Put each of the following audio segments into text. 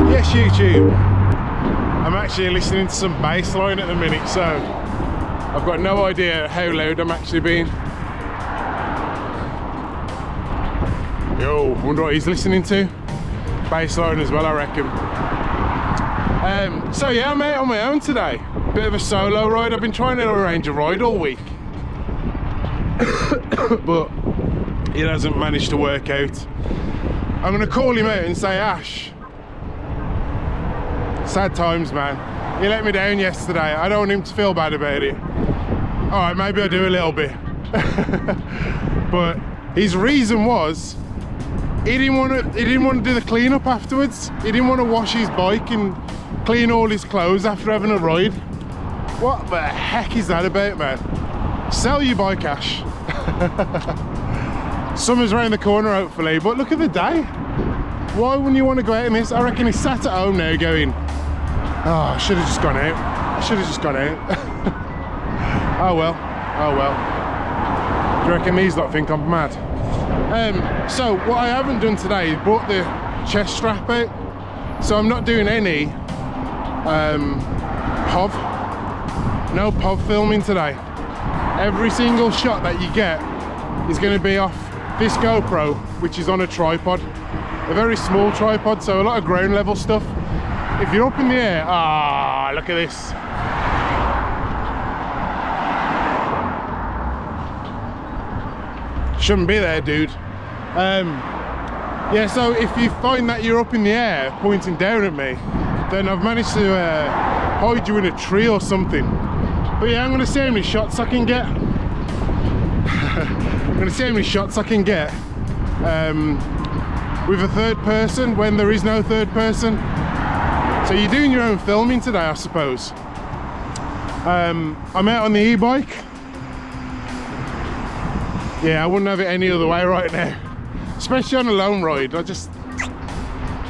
Yes, YouTube. I'm actually listening to some bass line at the minute, so I've got no idea how loud I'm actually being. Yo, wonder what he's listening to. Bass line as well, I reckon. So yeah, I'm out on my own today. Bit of a solo ride. I've been trying to arrange a ride all week, but it hasn't managed to work out. I'm gonna call him out and say, Ash, sad times, man. He let me down yesterday. I don't want him to feel bad about it. All right, maybe I do a little bit. But his reason was he didn't want to do the cleanup afterwards. He didn't want to wash his bike and clean all his clothes after having a ride. What the heck is that about, man? Sell your bike, Ash. Summer's around the corner, hopefully, but look at the day. Why wouldn't you want to go out in this? I reckon he's sat at home now going, oh, I should have just gone out. I should have just gone out. Oh well, oh well. Do you reckon these lot think I'm mad? So what I haven't done today is brought the chest strap out. So I'm not doing any no POV filming today. Every single shot that you get is going to be off this GoPro, which is on a tripod, a very small tripod, so a lot of ground level stuff. If you're up in the air, ah, look at this. Shouldn't be there, dude. Yeah, so if you find that you're up in the air pointing down at me, then I've managed to hide you in a tree or something. But yeah, I'm gonna see how many shots I can get. I'm gonna see how many shots I can get with a third person when there is no third person. So you're doing your own filming today, I suppose. I'm out on the e-bike. Yeah, I wouldn't have it any other way right now. Especially on a long ride, I just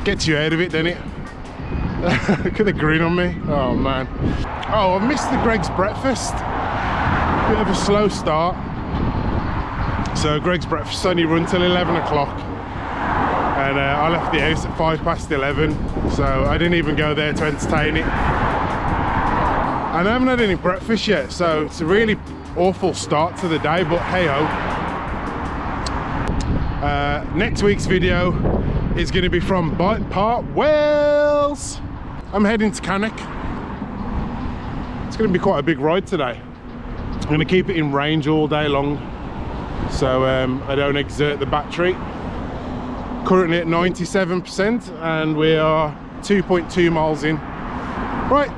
gets you out of it, doesn't it? Look at the grin on me. Oh man. Oh, I missed the Greg's breakfast. Bit of a slow start. So Greg's breakfast only run till 11 o'clock. And I left the house at 11:05, so I didn't even go there to entertain it. And I haven't had any breakfast yet, so it's a really awful start to the day, but hey ho. Next week's video is going to be from Bike Park, Wales. I'm heading to Cannock. It's going to be quite a big ride today. I'm going to keep it in range all day long, so I don't exert the battery. Currently at 97%, and we are 2.2 miles in. Right,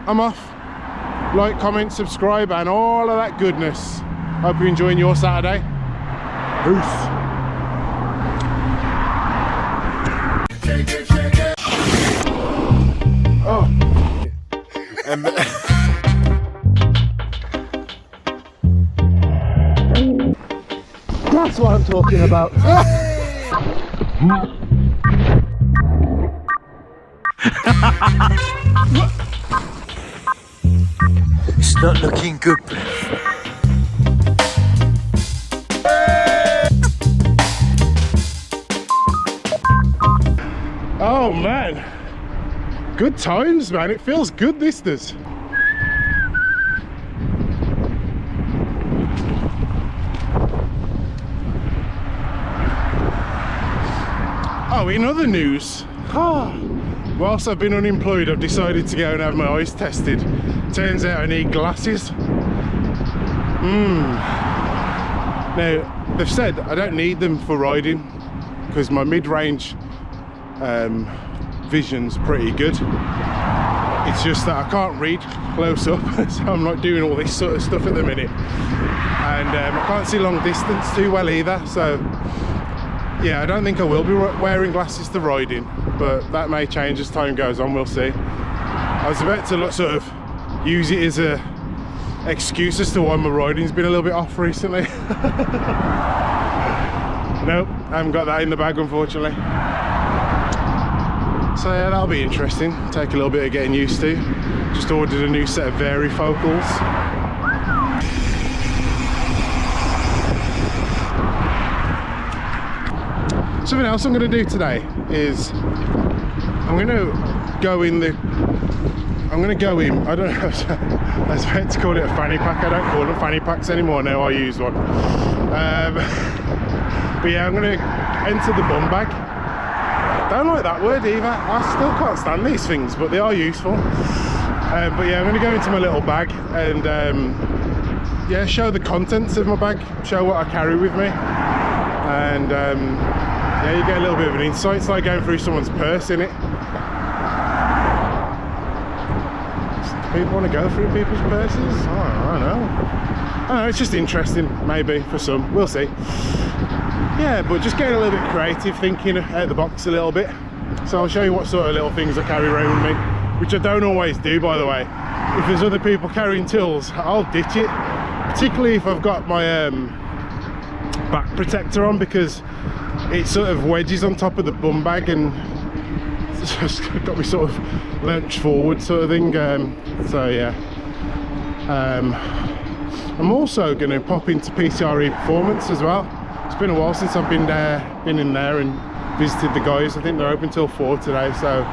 I'm off. Like, comment, subscribe, and all of that goodness. Hope you're enjoying your Saturday. Peace. Oh. That's what I'm talking about. It's not looking good. Oh man, good times, man. It feels good, this does. Oh, in other news, whilst I've been unemployed, I've decided to go and have my eyes tested. Turns out I need glasses. Now, they've said I don't need them for riding because my mid-range vision's pretty good. It's just that I can't read close up, so I'm not doing all this sort of stuff at the minute. And I can't see long distance too well either, so yeah, I don't think I will be wearing glasses to riding, but that may change as time goes on, we'll see. I was about to sort of use it as a excuse as to why my riding's been a little bit off recently. Nope, I haven't got that in the bag, unfortunately. So yeah, that'll be interesting. Take a little bit of getting used to. Just ordered a new set of varifocals. Something else I'm going to do today is I'm going to go in, I don't know, I was meant to call it a fanny pack. I don't call them fanny packs anymore now, I use one. But yeah, I'm going to enter the bumbag. Don't like that word either. I still can't stand these things, but they are useful. But yeah, I'm going to go into my little bag and yeah, show the contents of my bag, show what I carry with me, and yeah, you get a little bit of an insight. It's like going through someone's purse, innit? Do people want to go through people's purses? I don't know. It's just interesting, maybe, for some. We'll see. Yeah, but just getting a little bit creative, thinking out the box a little bit. So I'll show you what sort of little things I carry around with me, which I don't always do, by the way. If there's other people carrying tools, I'll ditch it, particularly if I've got my back protector on, because it sort of wedges on top of the bum bag and it's just got me sort of lurched forward sort of thing. So yeah, I'm also going to pop into PCRE Performance as well. It's been a while since I've been in there and visited the guys. I think they're open till 4 today, so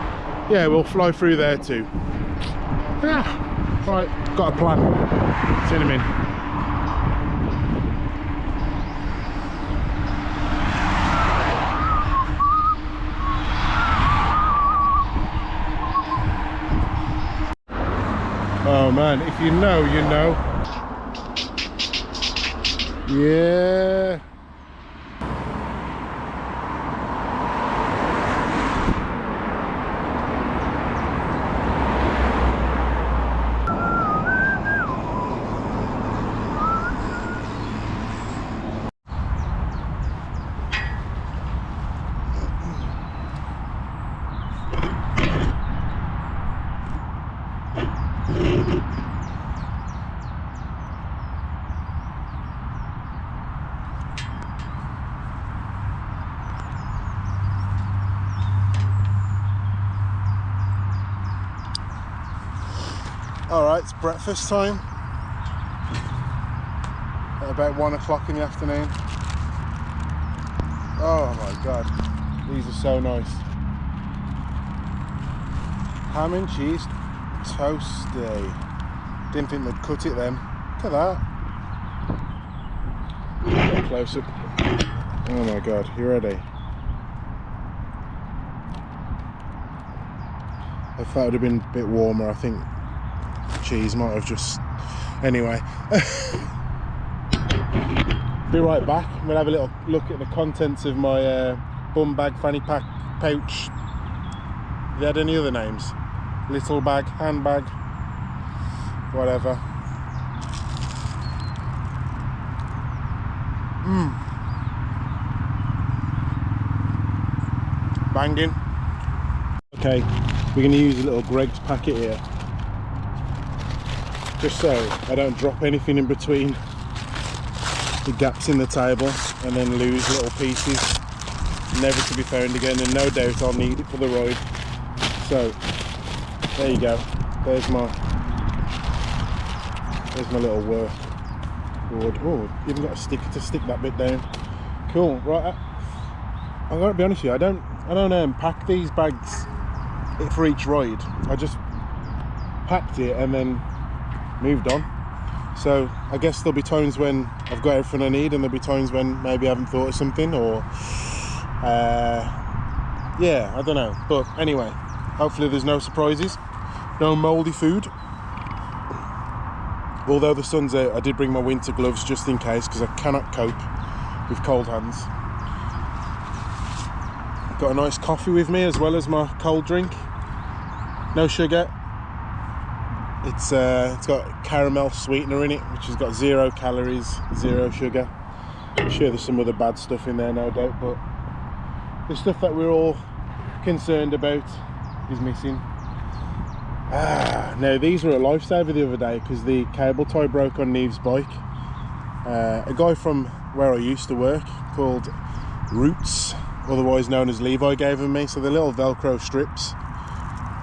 yeah, we'll fly through there too. Yeah, right, got a plan. See you in a minute. Oh man, if you know, you know. Yeah. Alright, it's breakfast time at about 1 o'clock in the afternoon. Oh my god, these are so nice. Ham and cheese toasty. Didn't think they'd cut it then. Look at that. Get a close up. Oh my god, you ready? I thought it would have been a bit warmer, I think. Cheese might have just... Anyway. Be right back. We'll have a little look at the contents of my bum bag, fanny pack, pouch. Have you had any other names? Little bag, handbag, whatever. Banging. Okay, we're going to use a little Greg's packet here, just so I don't drop anything in between the gaps in the table and then lose little pieces, never to be found again, and no doubt I'll need it for the ride. So there you go, there's my little work board. Oh, even got a sticker to stick that bit down. Cool. Right, I'm gonna be honest with you, I don't pack these bags for each ride. I just packed it and then moved on. So I guess there'll be times when I've got everything I need, and there'll be times when maybe I haven't thought of something, or yeah, I don't know. But anyway, hopefully there's no surprises, no mouldy food. Although the sun's out, I did bring my winter gloves just in case, because I cannot cope with cold hands. Got a nice coffee with me as well as my cold drink. No sugar. It's got caramel sweetener in it, which has got 0 calories, 0 sugar. I'm sure there's some other bad stuff in there, no doubt, but the stuff that we're all concerned about is missing. Now these were a lifesaver the other day because the cable tie broke on Neve's bike. A guy from where I used to work called Roots, otherwise known as Levi, gave them me. So the little Velcro strips,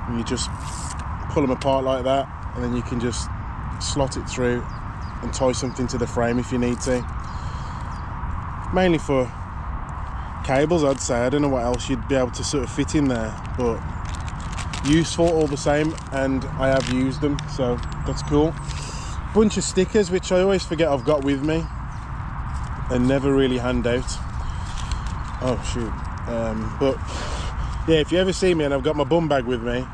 and you just pull them apart like that, and then you can just slot it through and tie something to the frame if you need to. Mainly for cables, I'd say. I don't know what else you'd be able to sort of fit in there, but useful all the same, and I have used them, so that's cool. Bunch of stickers, which I always forget I've got with me and never really hand out. Oh shoot. But yeah, if you ever see me and I've got my bum bag with me,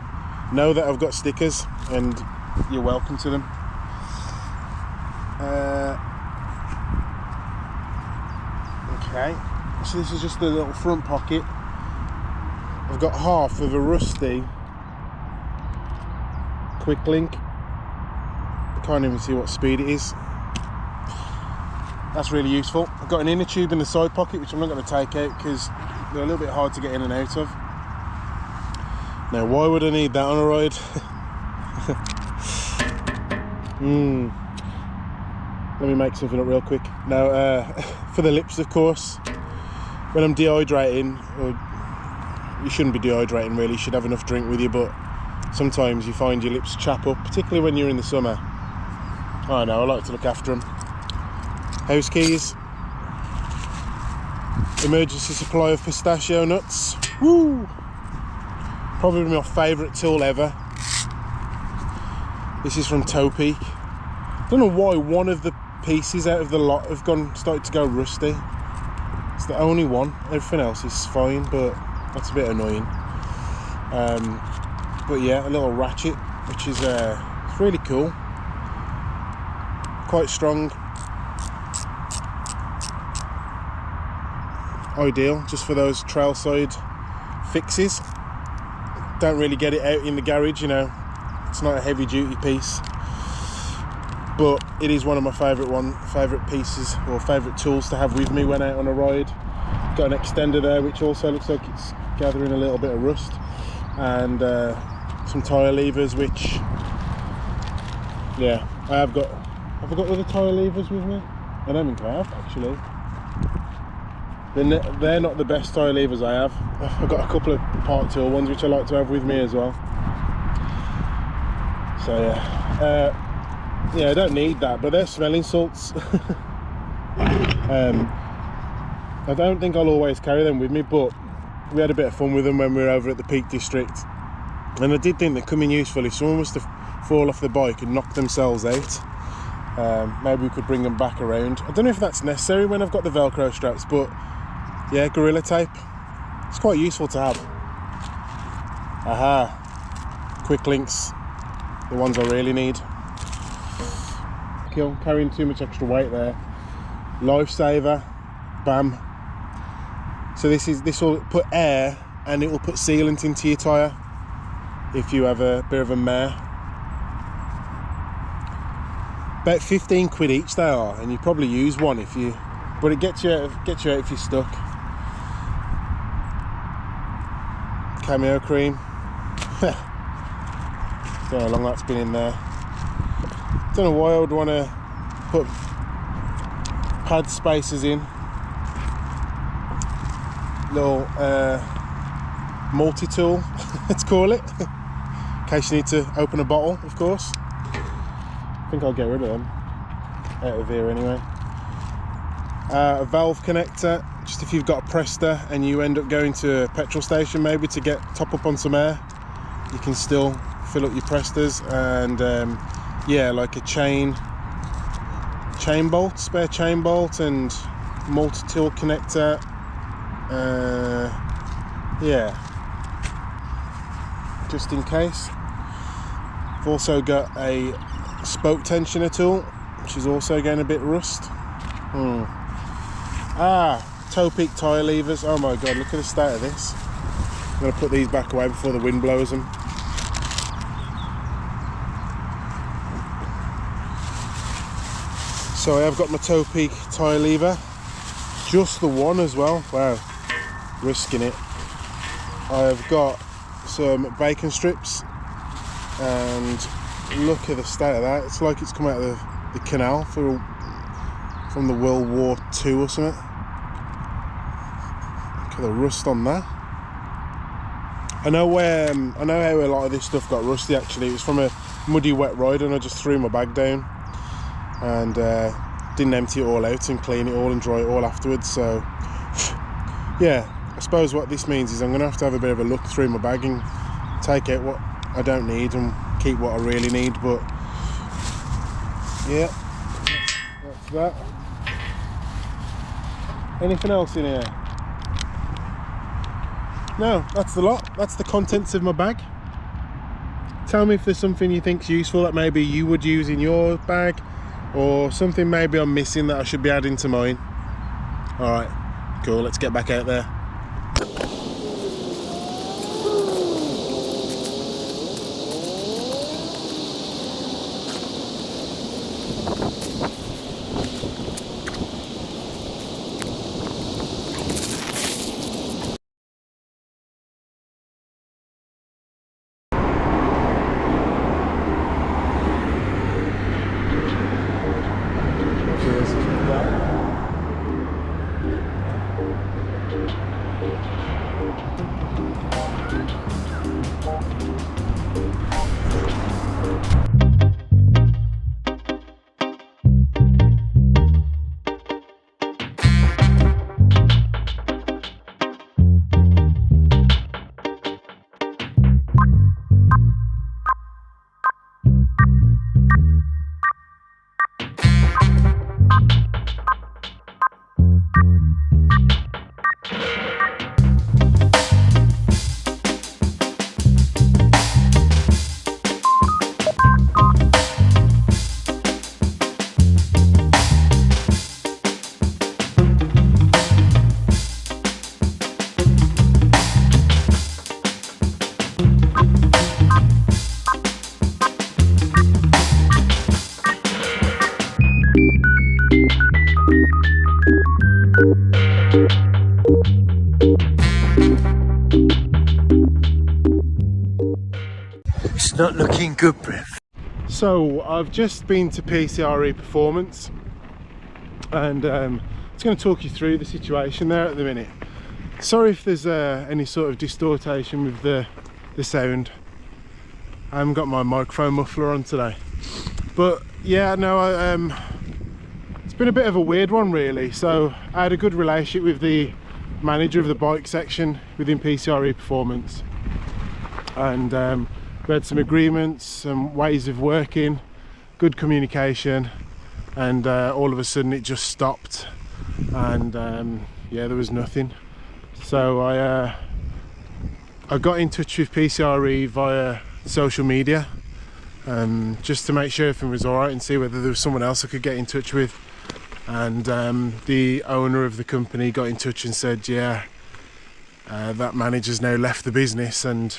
know that I've got stickers and you're welcome to them. Okay, so this is just the little front pocket. I've got half of a rusty quick link. I can't even see what speed it is. That's really useful. I've got an inner tube in the side pocket, which I'm not going to take out because they're a little bit hard to get in and out of. Now, why would I need that on a ride? Let me make something up real quick. Now, for the lips, of course, when I'm dehydrating, or you shouldn't be dehydrating really, you should have enough drink with you, but sometimes you find your lips chap up, particularly when you're in the summer. I know, I like to look after them. House keys. Emergency supply of pistachio nuts. Woo! Probably my favourite tool ever. This is from Toe Peak. I don't know why one of the pieces out of the lot have started to go rusty. It's the only one. Everything else is fine, but that's a bit annoying. But yeah, a little ratchet, which is it's really cool. Quite strong. Ideal just for those trailside fixes. Don't really get it out in the garage, you know. It's not a heavy duty piece, but it is one of my favourite pieces or favourite tools to have with me when out on a ride. Got an extender there, which also looks like it's gathering a little bit of rust, and some tyre levers, which, yeah, have I got other tyre levers with me? I don't think I have, actually. They're not the best tyre levers I have. I've got a couple of part tool ones which I like to have with me as well. So yeah, I don't need that, but they're smelling salts. I don't think I'll always carry them with me, but we had a bit of fun with them when we were over at the Peak District, and I did think they'd come in useful if someone was to fall off the bike and knock themselves out. Maybe we could bring them back around. I don't know if that's necessary when I've got the Velcro straps, but yeah, Gorilla Tape, it's quite useful to have. Aha, quick links, the ones I really need. Kill, carrying too much extra weight there. Lifesaver, bam. So this will put air and it will put sealant into your tyre if you have a bit of a mare. About 15 quid each they are, and you probably use one if you, but it gets you out if you're stuck. Cameo cream. Don't know how long that's been in there. Don't know why I would want to put pad spacers in. Little multi-tool, let's call it, in case you need to open a bottle, of course. I think I'll get rid of them out of here anyway. A valve connector, just if you've got a Presta and you end up going to a petrol station maybe to top up on some air, you can still fill up your Prestas. And yeah, like a chain bolt, spare chain bolt, and multi-tool connector. Yeah, just in case. I've also got a spoke tensioner tool, which is also getting a bit rust. Toe Peak tyre levers. Oh my god, look at the state of this. I'm going to put these back away before the wind blows them. So I have got my Toe Peak tyre lever, just the one as well. Wow, risking it. I've got some bacon strips, and look at the state of that. It's like it's come out of the canal from the World War II or something. Look at the rust on that. I know how a lot of this stuff got rusty actually. It was from a muddy wet ride and I just threw my bag down and didn't empty it all out and clean it all and dry it all afterwards. So yeah, I suppose what this means is I'm going to have a bit of a look through my bag and take out what I don't need and keep what I really need. But yeah, that's that. Anything else in here? No, that's the lot. That's the contents of my bag. Tell me if there's something you think's useful that maybe you would use in your bag, or something maybe I'm missing that I should be adding to mine. Alright, cool, let's get back out there. It's not looking good, Brev. So I've just been to PCRE Performance, and it's going to talk you through the situation there at the minute. Sorry if there's any sort of distortion with the sound. I haven't got my microphone muffler on today, but yeah, no, it's been a bit of a weird one really. So I had a good relationship with the manager of the bike section within PCRE Performance, and we had some agreements, some ways of working, good communication, and all of a sudden it just stopped, and yeah, there was nothing. So I got in touch with PCRE via social media, just to make sure everything was alright and see whether there was someone else I could get in touch with. And the owner of the company got in touch and said, yeah, that manager's now left the business, and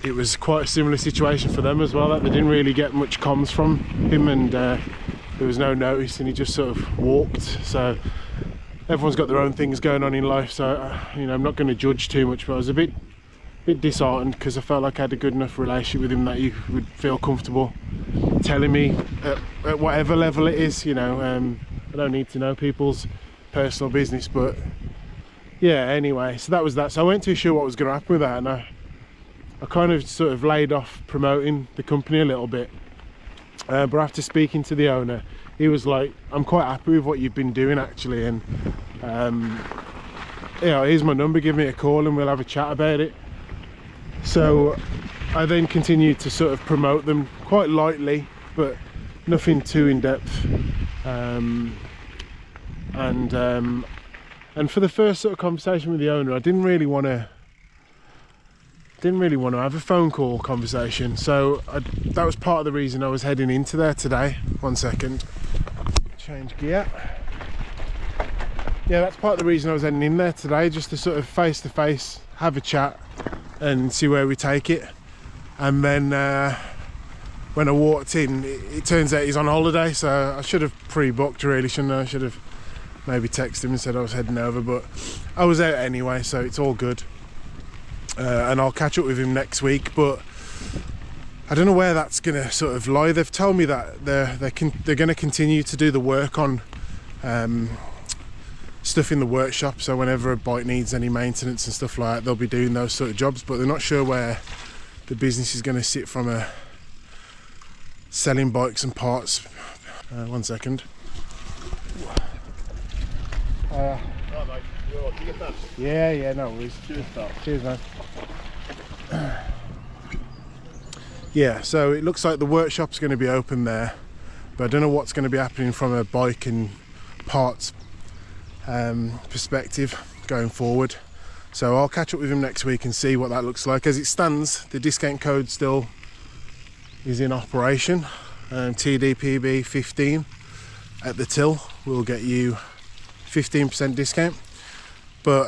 it was quite a similar situation for them as well, that they didn't really get much comms from him, and there was no notice, and he just sort of walked. So everyone's got their own things going on in life, so you know, I'm not going to judge too much, but I was a bit disheartened because I felt like I had a good enough relationship with him that you would feel comfortable telling me at whatever level it is, you know. I don't need to know people's personal business, but yeah, anyway, so that was that. So I weren't too sure what was going to happen with that, and I kind of sort of laid off promoting the company a little bit, but after speaking to the owner, he was like, I'm quite happy with what you've been doing actually, and you know, here's my number, give me a call and we'll have a chat about it. So I then continued to sort of promote them quite lightly, but nothing too in depth, and for the first sort of conversation with the owner, I didn't really want to have a phone call conversation. So that was part of the reason I was heading into there today. One second, change gear. Yeah, that's part of the reason I was heading in there today, just to sort of face to face have a chat and see where we take it. And then when I walked in, it turns out he's on holiday, so I should have pre-booked really, shouldn't I? I should have maybe texted him and said I was heading over, but I was out anyway, so it's all good. And I'll catch up with him next week, but I don't know where that's gonna sort of lie. They've told me that they're gonna continue to do the work on stuff in the workshop, so whenever a bike needs any maintenance and stuff like that, they'll be doing those sort of jobs, but they're not sure where the business is going to sit from a selling bikes and parts. One second. Yeah, Yeah, no worries. Cheers, pal. Cheers, man. Yeah, so it looks like the workshop's going to be open there, but I don't know what's going to be happening from a bike and parts perspective going forward. So I'll catch up with him next week and see what that looks like. As it stands, the discount code still is in operation. tdpb 15 at the till will get you 15% discount. But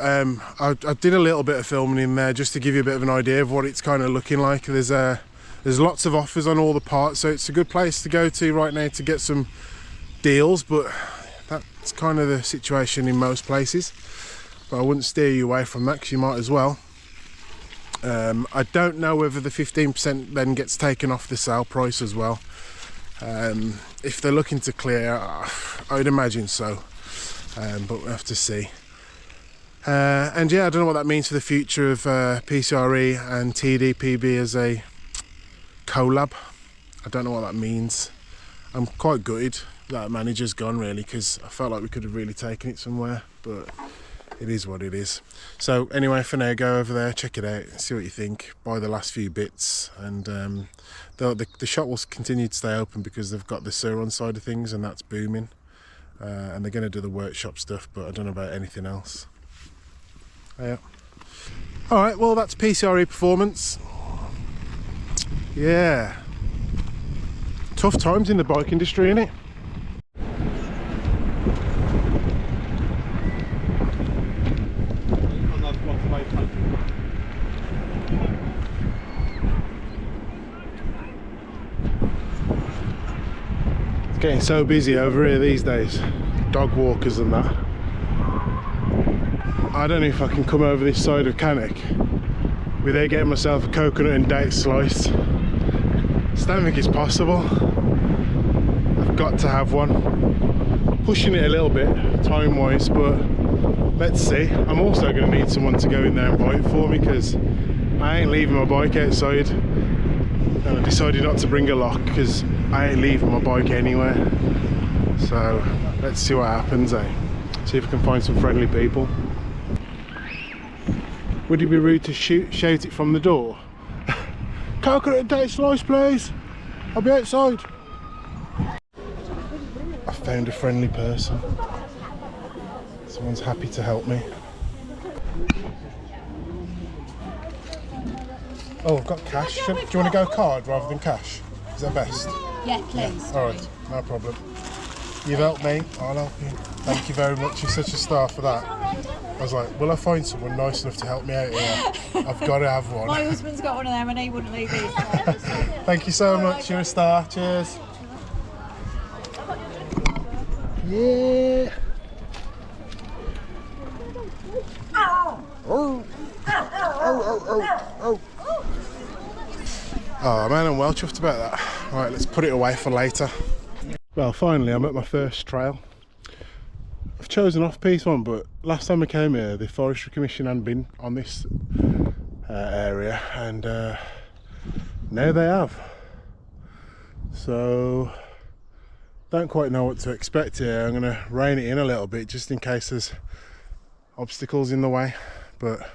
I did a little bit of filming in there just to give you a bit of an idea of what it's kind of looking like. There's lots of offers on all the parts, so it's a good place to go to right now to get some deals, but that's kind of the situation in most places. But I wouldn't steer you away from that, because you might as well. I don't know whether the 15% then gets taken off the sale price as well. If they're looking to clear, I would imagine so, but we'll have to see. And yeah, I don't know what that means for the future of PCRE and tdpb as a collab. I don't know what that means. I'm quite gutted that manager's gone, really, because I felt like we could have really taken it somewhere, but it is what it is. So anyway, for now, go over there, check it out, see what you think, buy the last few bits, and the shop will continue to stay open because they've got the Suron side of things, and that's booming, and they're going to do the workshop stuff, but I don't know about anything else. Yeah. Alright, well, that's PCRE performance. Yeah. Tough times in the bike industry, innit? It's getting so busy over here these days. Dog walkers and that. I don't know if I can come over this side of Cannock without getting myself a coconut and date slice. I don't think it's possible. I've got to have one. Pushing it a little bit time wise, but let's see. I'm also going to need someone to go in there and buy it for me, because I ain't leaving my bike outside, and I decided not to bring a lock because I ain't leaving my bike anywhere. So let's see what happens, eh? See if I can find some friendly people. Would it be rude to shout it from the door? Coconut and date slice, please. I'll be outside. I found a friendly person. Someone's happy to help me. Oh, I've got cash. Do you want to go card rather than cash? Is that best? Yeah, please. Yeah. Alright, no problem. You've helped me, I'll help you. Thank you very much, you're such a star for that. I was like, will I find someone nice enough to help me out here? I've got to have one. My husband's got one of them and he wouldn't leave his. Thank you so much, you're a star. Cheers. Yeah. Oh man, I'm well chuffed about that. Right, let's put it away for later. Well, finally I'm at my first trail. I've chosen off-piste one, but last time I came here the Forestry Commission hadn't been on this area, and now they have. So don't quite know what to expect here. I'm going to rein it in a little bit just in case there's obstacles in the way, but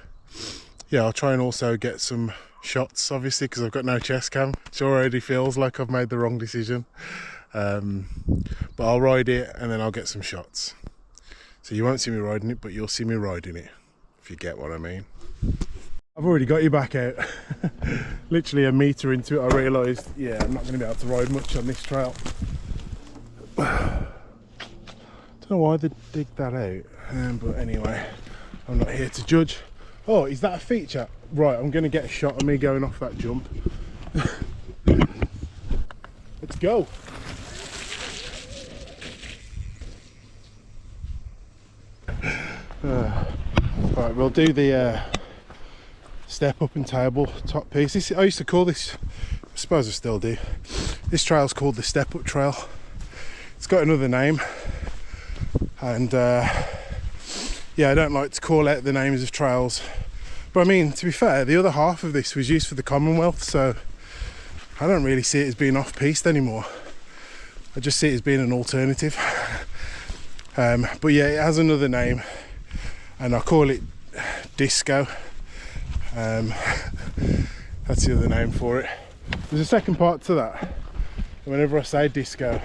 yeah, I'll try and also get some shots, obviously, because I've got no chest cam, which already feels like I've made the wrong decision. But I'll ride it and then I'll get some shots. So you won't see me riding it, but you'll see me riding it, if you get what I mean. I've already got you back out. Literally a metre into it I realised, yeah, I'm not going to be able to ride much on this trail. Don't know why they dig that out, but anyway, I'm not here to judge. Oh, is that a feature? Right, I'm going to get a shot of me going off that jump. Let's go. Right, we'll do the step up and table top piece. I used to call this, I suppose I still do, this trail's called the step up trail. It's got another name, and yeah, I don't like to call out the names of trails, but I mean, to be fair, the other half of this was used for the Commonwealth, so I don't really see it as being off-piste anymore. I just see it as being an alternative. But yeah, it has another name, and I call it disco. That's the other name for it. There's a second part to that. Whenever I say disco,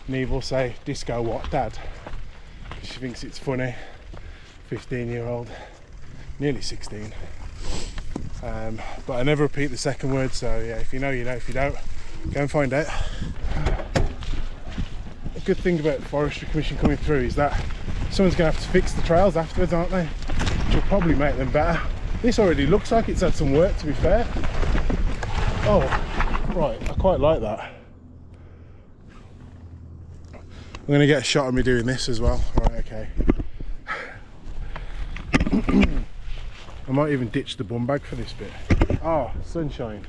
Neve will say, "Disco what, Dad?" She thinks it's funny. 15-year-old, nearly 16. But I never repeat the second word, so yeah, if you know, you know. If you don't, go and find out. A good thing about Forestry Commission coming through is that someone's going to have to fix the trails afterwards, aren't they? Which will probably make them better. This already looks like it's had some work, to be fair. Oh, right, I quite like that. I'm going to get a shot of me doing this as well. Right, okay. I might even ditch the bumbag for this bit. Oh, sunshine.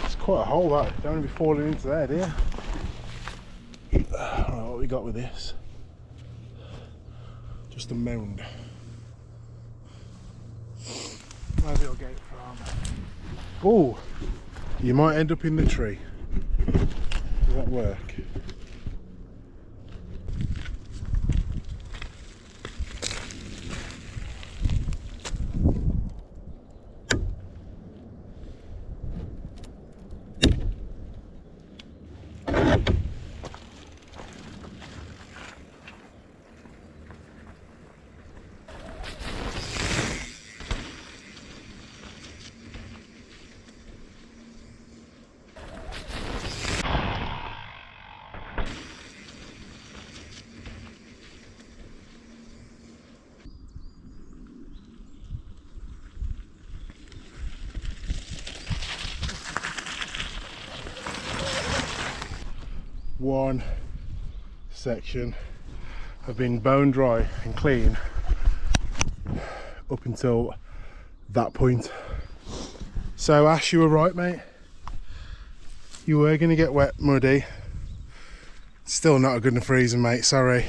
It's quite a hole, that. Don't want to be falling into there, do you? Right, what we got with this? Just a mound. Maybe I'll get it from. Oh, you might end up in the tree. Does that work? One section have been bone dry and clean up until that point. So Ash, you were right, mate. You were going to get wet, muddy. Still not a good enough reason, mate, sorry.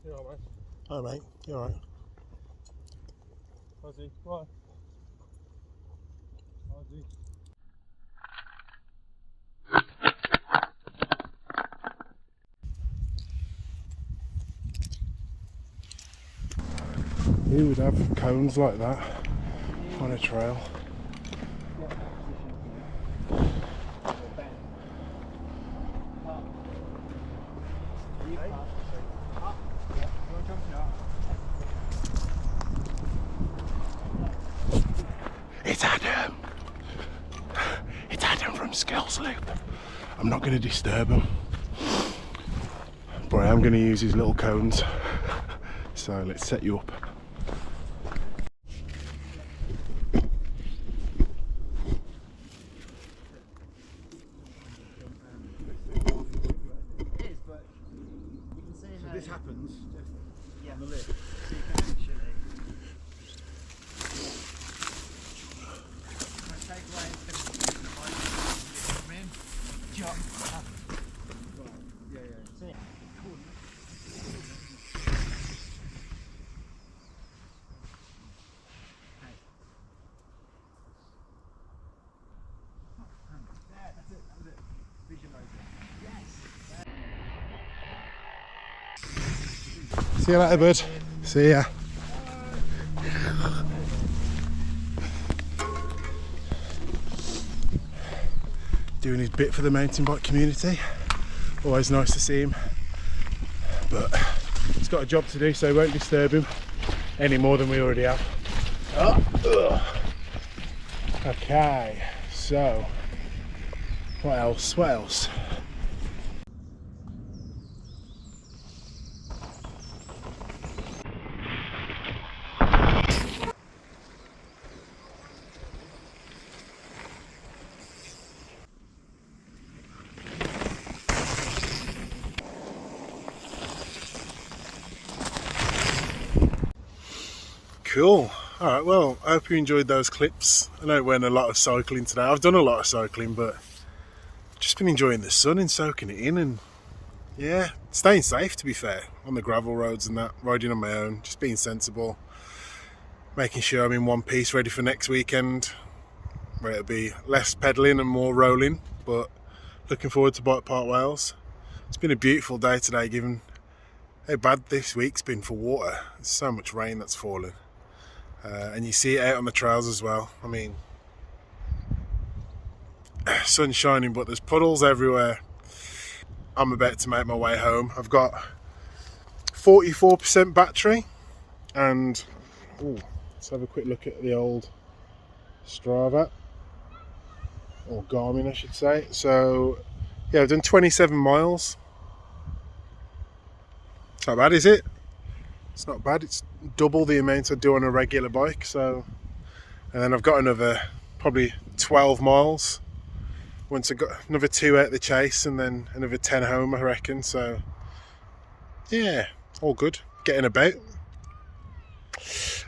You alright, mate? Oh mate, you alright? How's he? Right. How's he? Who would have cones like that on a trail? It's Adam. It's Adam from Skills Loop. I'm not going to disturb him, but I am going to use his little cones. So let's set you up. This happens on the lift. See you later, bud. See ya. Doing his bit for the mountain bike community. Always nice to see him. But he's got a job to do, so we won't disturb him any more than we already have. Okay, so what else? What else? Cool. Alright, well, I hope you enjoyed those clips. I know it went a lot of cycling today. I've done a lot of cycling, but just been enjoying the sun and soaking it in, and yeah, staying safe, to be fair, on the gravel roads and that, riding on my own, just being sensible, making sure I'm in one piece ready for next weekend, where it'll be less pedalling and more rolling, but looking forward to Bike Park Wales. It's been a beautiful day today, given how bad this week's been for water. There's so much rain that's fallen, and you see it out on the trails as well. I mean, sun's shining, but there's puddles everywhere. I'm about to make my way home. I've got 44% battery, and let's have a quick look at the old Strava, or Garmin I should say. So yeah, I've done 27 miles. It's not bad, is it? It's not bad. It's double the amount I do on a regular bike. So, and then I've got another probably 12 miles once I got another 2 out the chase, and then another 10 home, I reckon. So yeah, all good, getting about.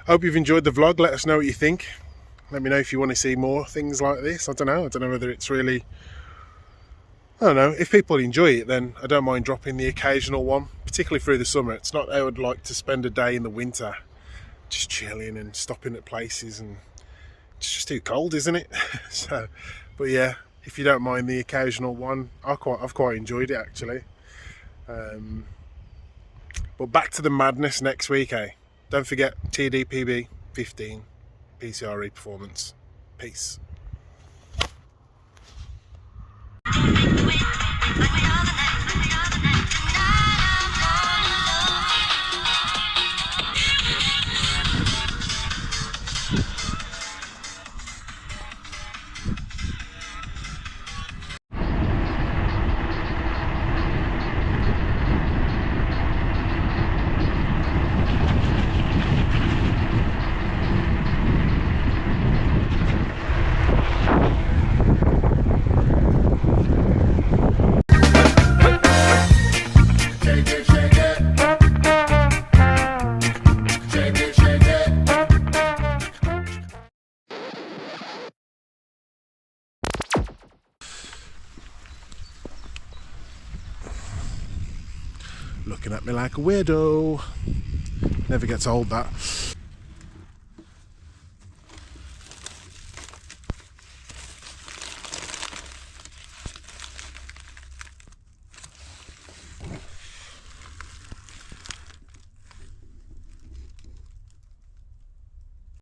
Hope you've enjoyed the vlog. Let us know what you think. Let me know if you want to see more things like this. I don't know whether it's really, I don't know, if people enjoy it, then I don't mind dropping the occasional one, particularly through the summer. It's not how I would like to spend a day in the winter, just chilling and stopping at places, and it's just too cold, isn't it? So, but yeah, if you don't mind the occasional one, I've quite enjoyed it actually. But back to the madness next week, eh? Don't forget tdpb 15 PCRE performance. Peace. Looking at me like a weirdo. Never gets old, that.